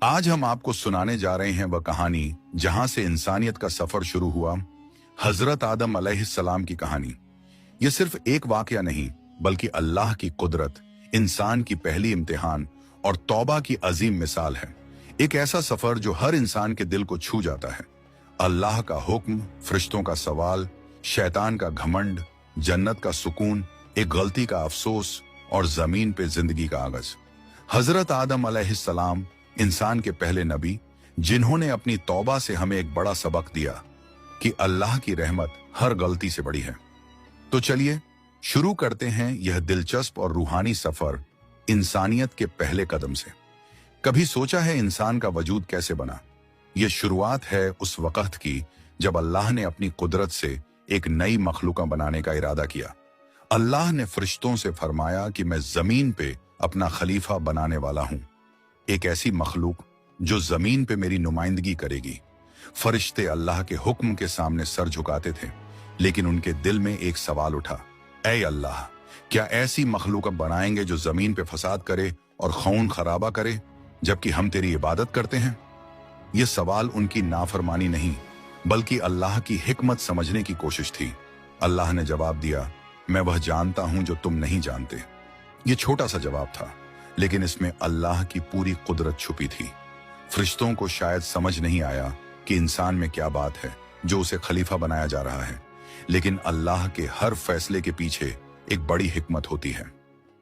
आज हम आपको सुनाने जा रहे हैं वह कहानी जहां से इंसानियत का सफर शुरू हुआ। हजरत आदम अलैहिस्सलाम की कहानी। यह सिर्फ एक वाकया नहीं बल्कि अल्लाह की कुदरत, इंसान की पहली इम्तिहान और तौबा की अजीम मिसाल है। एक ऐसा सफर जो हर इंसान के दिल को छू जाता है। अल्लाह का हुक्म, फरिश्तों का सवाल, शैतान का घमंड, जन्नत का सुकून, एक गलती का अफसोस और जमीन पे जिंदगी का आगाज। हजरत आदम अलैहिस्सलाम इंसान के पहले नबी, जिन्होंने अपनी तौबा से हमें एक बड़ा सबक दिया कि अल्लाह की रहमत हर गलती से बड़ी है। तो चलिए शुरू करते हैं यह दिलचस्प और रूहानी सफर इंसानियत के पहले कदम से। कभी सोचा है इंसान का वजूद कैसे बना? यह शुरुआत है उस वक्त की जब अल्लाह ने अपनी कुदरत से एक नई मखलूका बनाने का इरादा किया। अल्लाह ने फरिश्तों से फरमाया कि मैं जमीन पे अपना खलीफा बनाने वाला हूं, एक ऐसी मखलूक जो जमीन पे मेरी नुमाइंदगी करेगी। फरिश्ते अल्लाह के हुक्म के सामने सर झुकाते थे, लेकिन उनके दिल में एक सवाल उठा, ऐ अल्लाह, क्या ऐसी मखलूक बनाएंगे जो जमीन पे फसाद करे और खून खराबा करे, जबकि हम तेरी इबादत करते हैं? यह सवाल उनकी नाफरमानी नहीं बल्कि अल्लाह की हिकमत समझने की कोशिश थी। अल्लाह ने जवाब दिया, मैं वह जानता हूं जो तुम नहीं जानते। यह छोटा सा जवाब था, लेकिन इसमें अल्लाह की पूरी कुदरत छुपी थी। फरिश्तों को शायद समझ नहीं आया कि इंसान में क्या बात है जो उसे खलीफा बनाया जा रहा है, लेकिन अल्लाह के हर फैसले के पीछे एक बड़ी हिकमत होती है।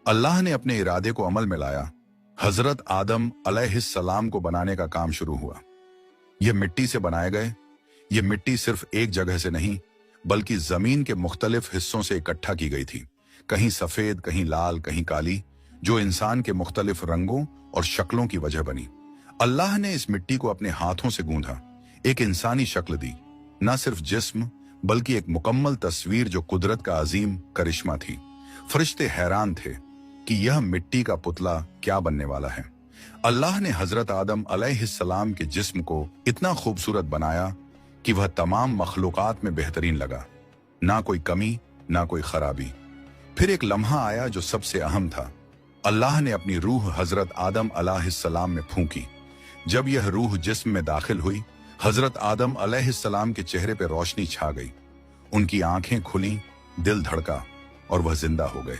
अल्लाह ने अपने इरादे को अमल में लाया। हजरत आदम अलैहिस्सलाम को बनाने का काम शुरू हुआ। यह मिट्टी से बनाए गए। यह मिट्टी सिर्फ एक जगह से नहीं बल्कि जमीन के मुख्तलिफ हिस्सों से इकट्ठा की गई थी, कहीं सफेद, कहीं लाल, कहीं काली, जो इंसान के मुख्तलिफ रंगों और शक्लों की वजह बनी। अल्लाह ने इस मिट्टी को अपने हाथों से गूंधा, एक इंसानी शक्ल दी, न सिर्फ जिस्म बल्कि एक मुकम्मल तस्वीर जो कुदरत का अजीम करिश्मा थी। फरिश्ते हैरान थे कि यह मिट्टी का पुतला क्या बनने वाला है। अल्लाह ने हजरत आदम अलैहिस्सलाम के जिस्म को इतना खूबसूरत बनाया कि वह तमाम मखलूकात में बेहतरीन लगा, ना कोई कमी ना कोई खराबी। फिर एक लम्हा आया जो सबसे अहम था। अल्लाह ने अपनी रूह हजरत आदम अलैहिस्सलाम में फूंकी। जब यह रूह जिस्म में दाखिल हुई, हजरत आदम अलैहिस्सलाम के चेहरे पर रोशनी छा गई। उनकी आंखें खुली, दिल धड़का और वह जिंदा हो गए।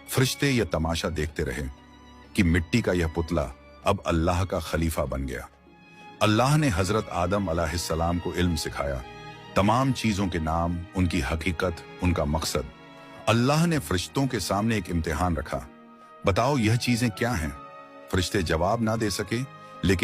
फरिश्ते यह तमाशा देखते रहे कि मिट्टी का यह पुतला अब अल्लाह का खलीफा बन गया। अल्लाह ने हजरत आदम अलैहिस्सलाम को इल्म सिखाया, तमाम चीजों के नाम, उनकी हकीकत, उनका मकसद। अल्लाह ने फरिश्तों के सामने एक इम्तिहान रखा, बताओ यह चीजें क्या हैं? फरिश्ते जवाब ना दे सके, लेकिन